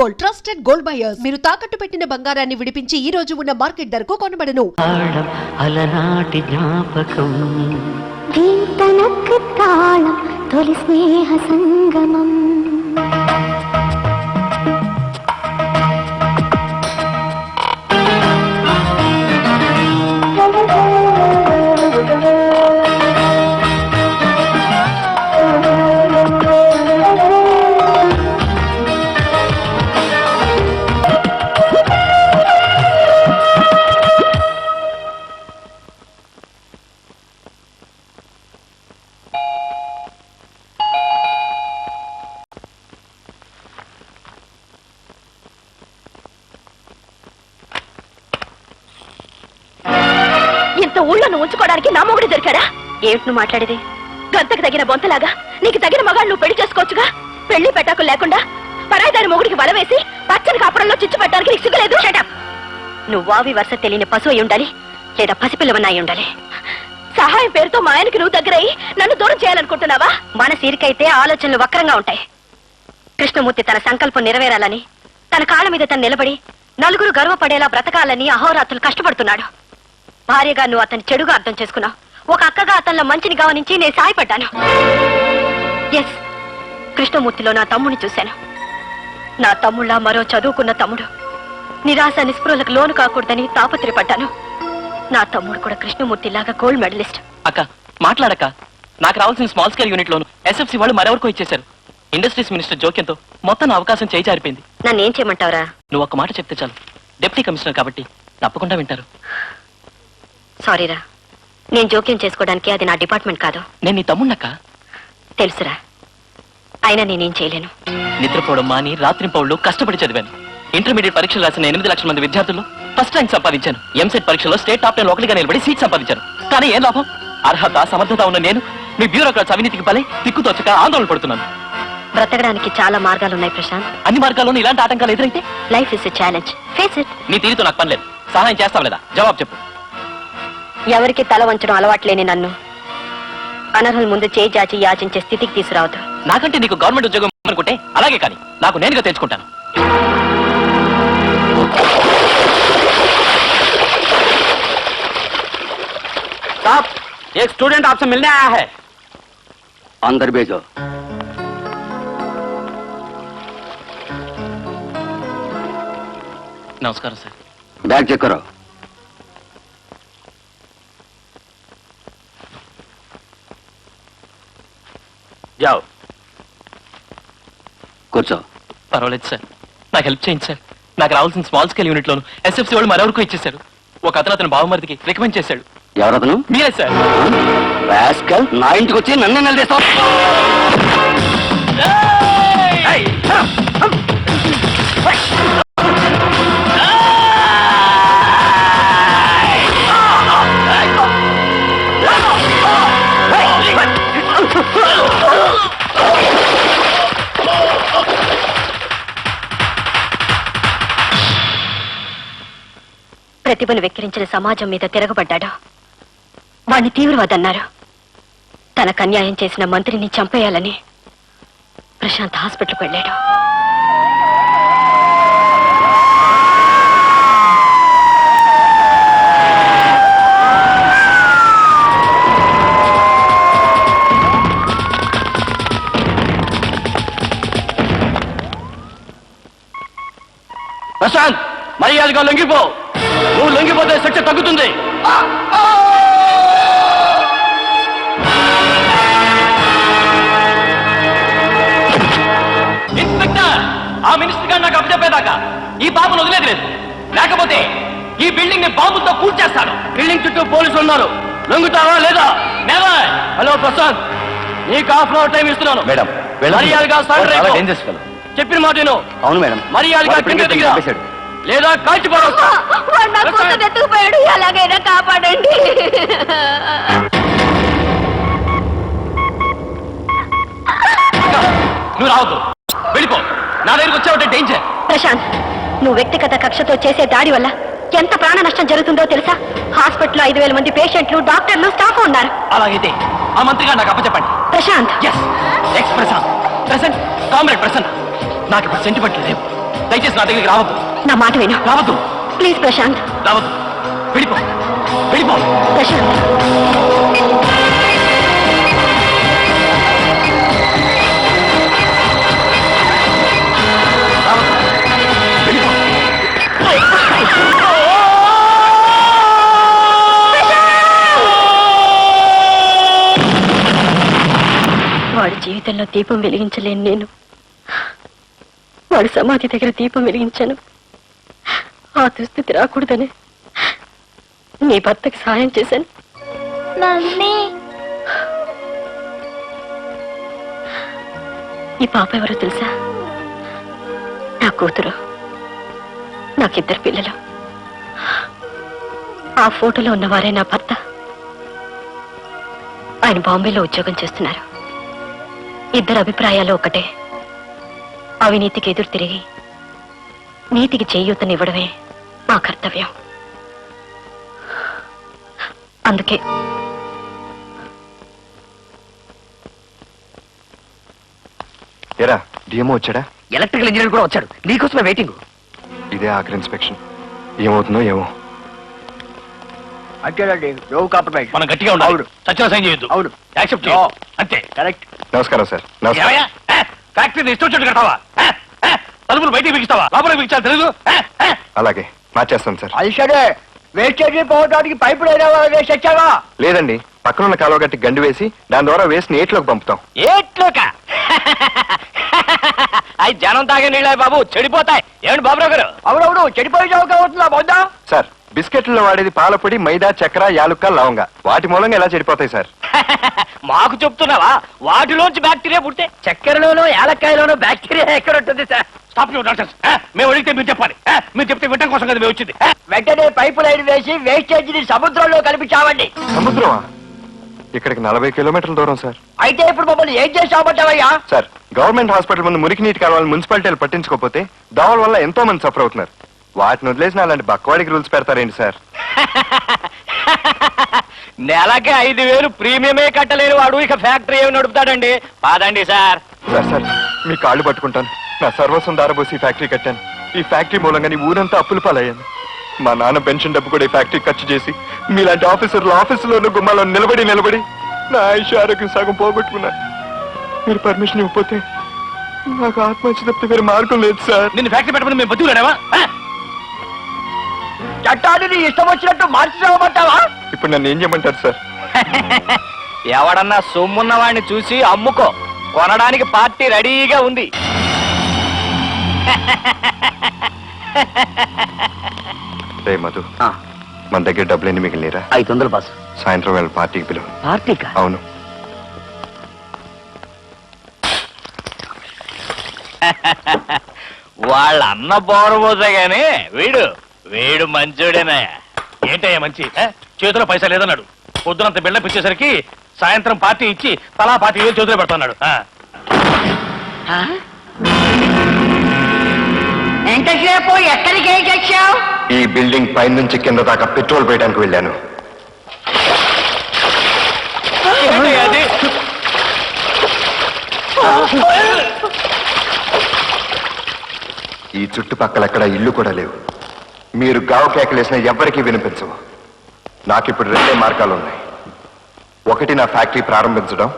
Gold, trusted gold buyers. మీరు తాకట్టు పెట్టిన బంగారాన్ని విడిపించి ఈ రోజు ఉన్న మార్కెట్ ధరకు కొనబడను. అలనాటి జ్ఞాపకం జీవితనకు తాళం తొలి స్నేహ సంగమం. ఊళ్ళో నువ్వు ఉంచుకోవడానికి నా మొగుడు దొరికాడా? ఏమిటి నువ్వు మాట్లాడేది? గంతకు తగిన బొంతలాగా నీకు తగిన మగాడు నువ్వు పెళ్లి చేసుకోవచ్చుగా. పెళ్లి పెట్టాకులు లేకుండా పరాయిదారి మొగుడికి వల వేసి పచ్చని కాపురంలో చిచ్చు పెట్టడానికి నీకు సిగ్గులేదు? నువ్వు వావి వరుస తెలియని పశువు అయి ఉండాలి, లేదా పసిపిల్లవన్నాయి ఉండాలి. సహాయం పేరుతో మా ఆయనకి నువ్వు దగ్గరయ్యి నన్ను దూరం చేయాలనుకుంటున్నావా? మన సీరికైతే ఆలోచనలు వక్రంగా ఉంటాయి. కృష్ణమూర్తి తన సంకల్పం నెరవేరాలని, తన కాళ్ళ మీద తను నిలబడి నలుగురు గర్వపడేలా బ్రతకాలని అహోరాత్రులు కష్టపడుతున్నాడు. భార్యగా నువ్వు అతన్ని చెడుగా అర్థం చేసుకున్నావు. ఒక అక్కగా అతనిలో మంచిని గమనించి నేను సాయపడ్డాను. ఎస్, కృష్ణమూర్తిలో నా తమ్ముడిని చూశాను. నా తమ్ముళ్ళ మరో చదువుకున్న తమ్ముడు. నిరాశ నిస్పృహలకు లోను కాకూడదని తాపత్రయపడ్డాను. నా తమ్ముడు కూడా కృష్ణమూర్తిలాగా గోల్డ్ మెడలిస్ట్. అక్క మాట్లాడక, నాకు రావాల్సిన స్మాల్ స్కేల్ యూనిట్ లోను ఎస్ఎఫ్సి వాళ్ళు మరెవరికో ఇచ్చేశారు. ఇండస్ట్రీస్ మినిస్టర్ జోక్యంతో మొత్తం నా అవకాశం చేయి జారిపోయింది. నన్ను ఏం చేయమంటావురా? నువ్వు ఒక్క మాట చెప్తే చాలు. డిప్యూటీ కమిషనర్ కాబట్టి తప్పకుండా వింటారు. సారీరా, నేను జోక్యం చేసుకోవడానికి అది నా డిపార్ట్మెంట్ కాదు. నేను నీ తమ్మున్నక్క. తెలుసురా, అయినా నేనేం చేయలేను. నిద్రపోవడం మాని రాత్రింపౌళ్ళు కష్టపడి చదివాను. ఇంటర్మీడియట్ పరీక్షలు రాసిన 8 లక్షల మంది విద్యార్థుల్లో ఫస్ట్ ర్యాంక్ సంపాదించాను. ఎంసెట్ పరీక్షలో స్టేట్ టాప్ 10 ఒకటిగా నిలబడి సీట్ సంపాదించాను. కానీ ఏం లాభం? అర్హత సమర్థత ఉన్న నేను మీ బ్యూరోక్రాట్స్ అవినీతికి బలై దిక్కుతోచక ఆందోళన పడుతున్నాను. బ్రతకడానికి చాలా మార్గాలున్నాయి ప్రశాంత్. అన్ని మార్గాల్లోనూ ఇలాంటి ఆటంకాలు ఎదురైతే life is a challenge. Face it. నీ తీరుతో నాకు పని లేదు. సహాయం చేస్తావు లేదా? జవాబు చెప్పు. ఎవరికి తల వంచడం అలవాట్లేని నన్ను అనర్హుల ముందు చేయి జాచి యాచించే స్థితికి తీసుకురావద్దు. నాకంటే నీకు గవర్నమెంట్ ఉద్యోగం అనుకుంటే అలాగే, కానీ నాకు నేనుగా తెచ్చుకుంటాను. साहब, एक स्टूडेंट आपसे मिलने आया है. अंदर भेजो. నమస్కారం సార్. बैग चेक करो. जाओ. కూర్చో. పర్వాలేదు సార్, నాకు హెల్ప్ చేయండి సార్. నాకు రావాల్సిన స్మాల్ స్కేల్ యూనిట్ లోను ఎస్ఎఫ్సి వాళ్ళు మరెవరికో ఇచ్చేశారు. ఒక అతను బావమరిదికి రికమెండ్ చేశాడు. ఎవరతను? మీరే సార్. రాస్కల్, నా ఇంటికి వచ్చి నన్నే నిలదీస్తావు. ప్రతిభను వెక్కిరించిన సమాజం మీద తిరగబడ్డాడు. వాణ్ణి తీవ్రవాదన్నారు. తనకు అన్యాయం చేసిన మంత్రిని చంపేయాలని ప్రశాంత్ హాస్పిటల్కి వెళ్ళాడు. ప్రశాంత్, మర్యాదగా లొంగిపో. నువ్వు లొంగిపోతే శిక్ష తగ్గుతుంది. ఇన్స్పెక్టర్, ఆ మినిస్టర్ గారు నాకు అప్పచెప్పేదాకా ఈ బాబును వదిలేదు లేదు. లేకపోతే ఈ బిల్డింగ్ ని బాంబుతో కూల్చేస్తాను. బిల్డింగ్ చుట్టూ పోలీసులు ఉన్నారు. లొంగుతావా లేదా? నెవర్. హలో ప్రశాంత్, నీకు హాఫ్ అవర్ టైం ఇస్తున్నాను. మేడం, మర్యాదగా సరెండర్ అయిపో. చెప్పిన మాట విను. అవును మేడం. మర్యాదగా కింద దిగిరా, లేదా కాల్చిపోవస్తా. ఎత్తుకుపోయాడు, ఎలాగైనా కాపాడండి. నువ్వు రావద్దు, వెళ్ళిపో. నా దగ్గరికి వచ్చావంటే డేంజర్. ప్రశాంత్, నువ్వు వ్యక్తిగత కక్షతో చేసే దాడి వల్ల ఎంత ప్రాణ నష్టం జరుగుతుందో తెలుసా? హాస్పిటల్లో 5,000 మంది పేషెంట్లు, డాక్టర్లు, స్టాఫ్ ఉన్నారు. అలాగైతే ఆ మంత్రిగా నాకు అప్పచెప్పండి. Prashanth. Yes, ex Prashanth, present comrade Prasanna. నాకు ఇప్పుడు సెంటిమెంట్లు లేవు. దయచేసి నా దగ్గరికి రావద్దు. నా మాట విను. రావద్దు. ప్లీజ్ ప్రశాంత్. రావద్దు. వెళ్ళిపో. వెళ్ళిపో. ప్రశాంత్. వాడి జీవితంలో దీపం వెలిగించలేను నేను. వాడి సమాధి దగ్గర దీపం వెలిగించాను. ఆ దుస్థితి రాకూడదని నీ భర్తకి సహాయం చేశాను. మమ్మీ ఈ పాప ఎవరో తెలుసా? నా కూతురు. నాకిద్దరు పిల్లలు. ఆ ఫోటోలో ఉన్నవారే నా భర్త. ఆయన బాంబేలో ఉద్యోగం చేస్తున్నారు. ఇద్దరు అభిప్రాయాలు ఒకటే. అవినీతికి ఎదురు తిరిగి నీతికి చేయూతనివ్వడమే మా కర్తవ్యం. అందుకే ఏరా డిఎంఓ వచ్చాడా? ఎలక్ట్రికల్ ఇంజనీర్ కూడా వచ్చాడు. నీకోసమే వెయిటింగ్. ఇదే ఆఖరి ఇన్స్పెక్షన్. ఏమవుతుందో ఏమో. అంతేనండి. No compromise. మనం గట్టిగా ఉండాలి. సత్యం సైన్ చేయొద్దు. అవును. యాక్సెప్ట్ అంతే. కరెక్ట్. నమస్కారం సార్. నమస్కారం. ఫ్యాక్టరీని ఇష్టం వచ్చేట్టు కడతావా? తలుపులు బయటికి బిగిస్తావా? లోపలికి బిగించాలి తెలుసు. అలాగే మార్చేస్తాను సార్. అది సరే, వేస్టేజ్ పోవడానికి పైపులు అయినా వేసి వచ్చావా? లేదండి, పక్కనున్న కాలువ గట్టి గండి వేసి దాని ద్వారా వేస్ట్ ఏట్లోకి పంపుతాం. ఏట్లోక? అవి జనం తాగే నీళ్ళ బాబు, చెడిపోతాయి. ఏమిటి బాబురావు గారు? అవునవును, చెడిపోయి అవుతుందా బొద్దా? సార్, బిస్కెట్లలో వాడేది పాలపొడి, మైదా, చక్కెర, యాలుక్క, లవంగా. వాటి మూలంగా ఎలా చెడిపోతాయి సార్? మాకు చెప్తున్నావా? వాటిలోంచి బ్యాక్టీరియా పుట్టే. చక్కెరలోనో యాలక్కాయలోనో బ్యాక్టీరియా ఎక్కడ ఉంటుంది సార్? Stop you nonsense. మేము అడిగితే మీరు చెప్పాలి. మీరు చెప్తే వినడం కోసం కదా మేము వచ్చింది. వెంటనే పైపు లైన్ వేసి వేస్టేజ్ ని సముద్రంలో కలిపించామండి. సముద్రమా? ఇక్కడికి 40 కిలోమీటర్ల దూరం సార్. అయితే ఇప్పుడు మమ్మల్ని ఏం చేసామంటావయ్యా? సార్, గవర్నమెంట్ హాస్పిటల్ ముందు మురికి నీటి కావాలని మున్సిపాలిటీలు పట్టించుకోకపోతే దోమల వల్ల ఎంతో మంది సఫర్ అవుతున్నారు. వాటిని వదిలేసిన అలాంటి బక్కవాడికి రూల్స్ పెడతారేంటి సార్? నెలకి 5,000 ప్రీమియమే కట్టలేని వాడు ఇక ఫ్యాక్టరీ ఏమి నడుపుతాడండి? పాదండి సార్. సార్ సార్, మీ కాళ్ళు పట్టుకుంటాను. నా సర్వస్వం దారబోసి ఈ ఫ్యాక్టరీ కట్టాను. ఈ ఫ్యాక్టరీ మూలంగా నీ ఊరంతా అప్పులు పాలయ్యాను. మా నాన్న పెన్షన్ డబ్బు కూడా ఈ ఫ్యాక్టరీ ఖర్చు చేసి మీలాంటి ఆఫీసర్లు ఆఫీసులోనూ గుమ్మాలో నిలబడి నా ఆయుష్ ఆరోగ్యం సగం పోగొట్టుకున్నాను. మీరు పర్మిషన్ ఇవ్వకపోతే నాకు ఆత్మహత్య తప్పితే వేరే మార్గం లేదు సార్. నిన్ను ఫ్యాక్టరీ పెట్టమని మేము బతుకులేవా? చట్టాన్ని నీ ఇష్టం వచ్చినట్టు మార్చినామంటావా? ఇప్పుడు నన్ను ఏం చేయమంటారు సార్? ఎవడన్నా సొమ్మున్న వాడిని చూసి అమ్ముకో. కొనడానికి పార్టీ రెడీగా ఉంది. రే మధు, మన దగ్గర డబ్బులు ఎన్ని మిగిలినరా? 500 బాస్. సాయంత్రం వేళ పార్టీకి పిలువు. పార్టీకా? అవును. వాళ్ళ అన్న బోరబోసే గాని వీడు మంచోడేనా? ఏంటయ్యా మంచి? చేతిలో పైసా లేదన్నాడు. పొద్దునంత బిల్డప్ ఇచ్చేసరికి సాయంత్రం పార్టీ ఇచ్చి తలా పార్టీ చేతిలో పెడుతున్నాడు. ఎంతసేపు ఎక్కడికి ఏం తెచ్చావు? ఈ బిల్డింగ్ పై నుంచి కింద దాకా పెట్రోల్ పోయడానికి వెళ్ళాను. ఏంటయ్యా అది? ఈ చుట్టుపక్కల ఎక్కడ ఇల్లు కూడా లేవు. మీరు గావు కేకలేసిన ఎవ్వరికీ వినిపించవు. నాకిప్పుడు 2 మార్గాలు ఉన్నాయి. ఒకటి నా ఫ్యాక్టరీ ప్రారంభించడం,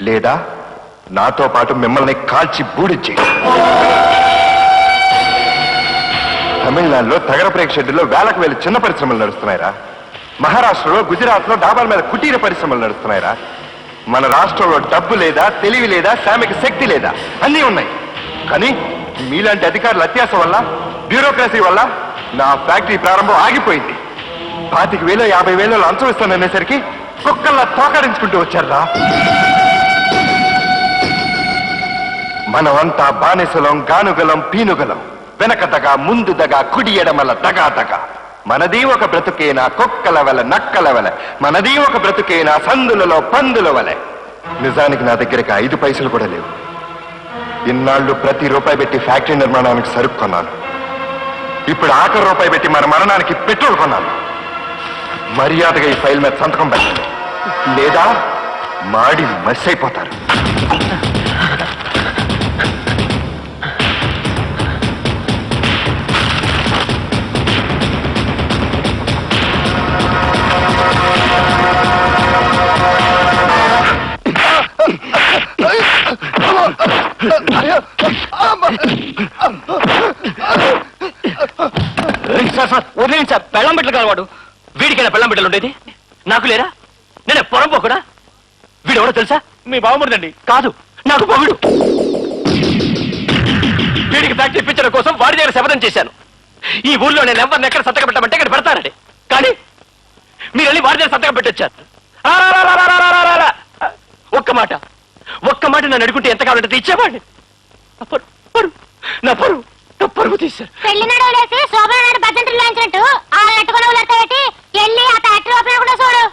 లేదా నాతో పాటు మిమ్మల్ని కాల్చి బూడిచ్చేయడం. తమిళనాడులో తగరప్రేక్ష షెడ్డులో వేలకు వేల చిన్న పరిశ్రమలు నడుస్తున్నాయిరా. మహారాష్ట్రలో, గుజరాత్ లో డాబాల మీద కుటీర పరిశ్రమలు నడుస్తున్నాయిరా. మన రాష్ట్రంలో డబ్బు లేదా, తెలివి లేదా, శ్రామిక శక్తి లేదా, అన్నీ ఉన్నాయి. కానీ మీలాంటి అధికారుల అత్యాస వల్ల, బ్యూరోక్రసీ వల్ల నా ఫ్యాక్టరీ ప్రారంభం ఆగిపోయింది. 25,000 50,000 లంచం ఇస్తాననేసరికి కుక్కల్లా తోకడించుకుంటూ వచ్చారా. మనమంతా బానిసలం, గానుగలం, పీనుగలం. వెనకదగా, ముందుదగా, కుడి ఎడమల దగా. మనది ఒక బ్రతుకేనా కుక్కల వల, నక్కల వల. మనది ఒక బ్రతుకేనా సందులలో పందుల వలె. నిజానికి నా దగ్గరికి 5 పైసలు కూడా లేవు. ఇన్నాళ్ళు ప్రతి రూపాయి పెట్టి ఫ్యాక్టరీ నిర్మాణానికి సరుకు కొన్నాను. ఇప్పుడు ఆఖరి రూపాయి పెట్టి మన మరణానికి పెట్రోల్ కొన్నాను. మర్యాదగా ఈ ఫైల్ మీద సంతకం పెట్టండి, లేదా మాడి మస్ అయిపోతారు. సార్ సార్ వదిలేండి సార్, పెళ్ళం బిడ్డలు కలవాడు. వీడికైనా పెళ్ళం బిడ్డలు ఉండేది, నాకు లేరా? నేను పొరం పోకుడా? వీడెవడో తెలుసా? మీ బావమరిదండి. కాదు, నాకు పొగుడు. వీడికి ఫ్యాక్టరీ ఇప్పించడం కోసం వాడి దగ్గర శపథం చేశాను. ఈ ఊళ్ళో నేను ఎవరిని ఎక్కడ సంతకం పెట్టమంటే ఇక్కడ పెడతానండి. కానీ మీరు వెళ్ళి వాడి దగ్గర సంతకం పెట్టొచ్చారు. ఒక్క మాట నన్ను అడుగుంటే ఎంత కావాలంటే ఇచ్చేవాడిని. నా పరువు తీశారు. పెళ్లి నడవలేసి శోభన నాడు భద్రంతులు లాంచినట్టు ఆ నెట్టుకుని పెట్టి వెళ్ళి ఆ ఫ్యాక్టరీ ఓపెన్ కూడా చూడు.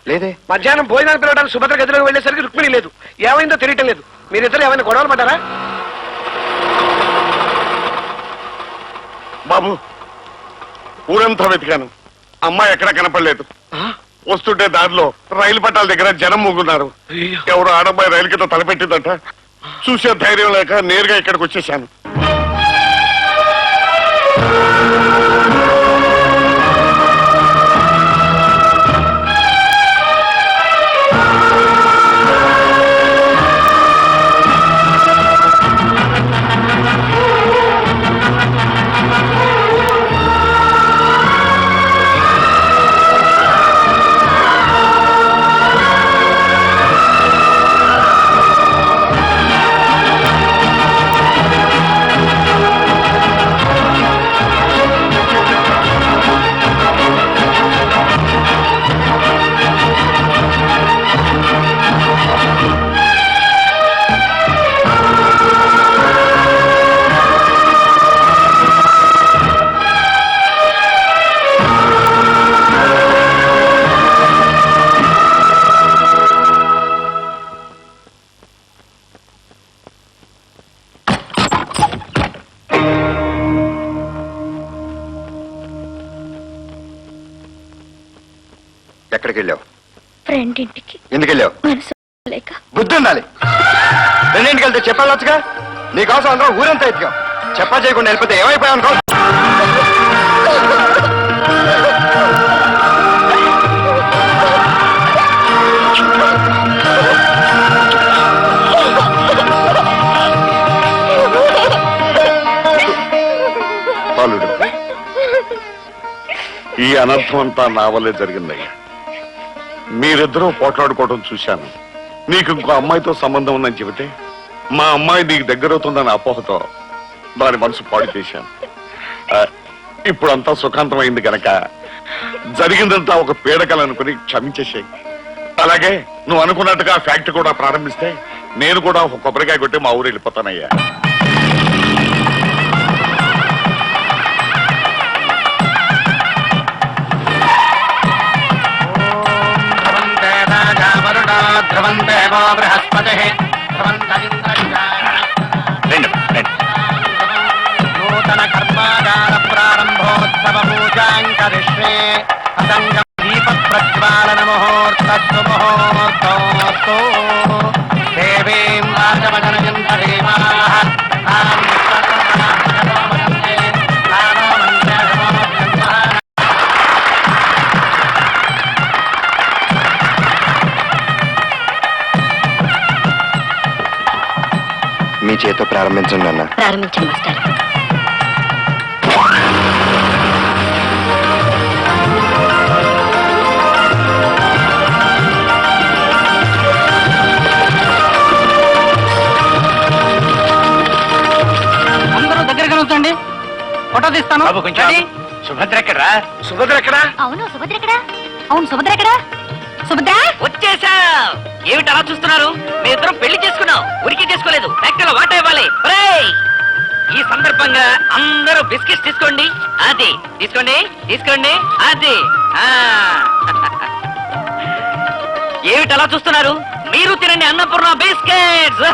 లేదే. మధ్యాహ్నం భోజనానికి పిలవడానికి సుభద్ర గదిలోకి వెళ్ళేసరికి రుక్మిణి లేదు. ఏమైందో తెలియటం లేదు. మీరిద్దరు ఏమైనా గొడవలు పడ్డారా? బాబు, ఊరంతా వెతికాను, అమ్మాయి ఎక్కడా కనపడలేదు. వస్తుంటే దారిలో రైలు పట్టాల దగ్గర జనం మూగున్నారు. ఎవరు ఆడమ్మాయి రైలు కింద తలపెట్టిందంట. చూసే ధైర్యం లేక నేరుగా ఇక్కడికి వచ్చేసాను. ఎక్కడికి వెళ్ళావు? ఫ్రెండ్ ఇంటికి. ఎందుకు వెళ్ళావు? మనసు లేక. బుద్ధి ఉండాలి. రెండింటికి వెళ్తే చెప్పాలొచ్చుగా. నీకోసం అందరం ఊరంతా ఎత్తికాం. చెప్పా చేయకుండా వెళ్ళిపోతే ఏమైపోయావు అనుకో. బాలుడు, ఈ అనర్థం అంతా నా వల్లే జరిగిందయ్యా. మీరిద్దరూ పోట్లాడుకోవడం చూశాను. నీకు ఇంకో అమ్మాయితో సంబంధం ఉందని చెబితే మా అమ్మాయి నీకు దగ్గరవుతుందని అపోహతో దాని మనసు పాడు చేశాను. ఇప్పుడంతా సుఖాంతమైంది గనక జరిగిందంతా ఒక పీడకలనుకుని క్షమించేసేయి. అలాగే నువ్వు అనుకున్నట్టుగా ఫ్యాక్టరీ కూడా ప్రారంభిస్తే నేను కూడా ఒక కొబ్బరికాయ కొట్టి మా ఊరు వెళ్ళిపోతానయ్యా. ధ్రువందేవో బృహస్పతి నూతన కర్మాగార ప్రారంభోత్సవ పూజాంకరిష్యే అసంగం దీప ప్రజ్వాలన ముహూర్తస్తు ముహూర్తోస్తు దేవీం రాజవదనయంత దేవాః మీ చేతో ప్రారంభించండి అన్న. ప్రారంభించండి మాస్టర్. అందరూ దగ్గరగా ఉంచండి, ఫోటో తీస్తాను. సుభద్ర ఎక్కడా? సుభద్ర ఎక్కడా? అవును సుభద్ర ఎక్కడా? అవును సుభద్ర ఎక్కడా? సుభద్ర వచ్చేసా. ఏమిటి అలా చూస్తున్నారు? మీ ఇద్దరం పెళ్లి చేసుకున్నాం, ఉరికి చేసుకోలేదు. ఫ్యాక్టరీలో వాటా ఇవ్వాలి. ఒరేయ్, ఈ సందర్భంగా అందరూ బిస్కెట్స్ తీసుకోండి. అది తీసుకోండి, తీసుకోండి. అది ఏమిటి అలా చూస్తున్నారు? మీరు తినండి అన్నపూర్ణ బిస్కెట్స్.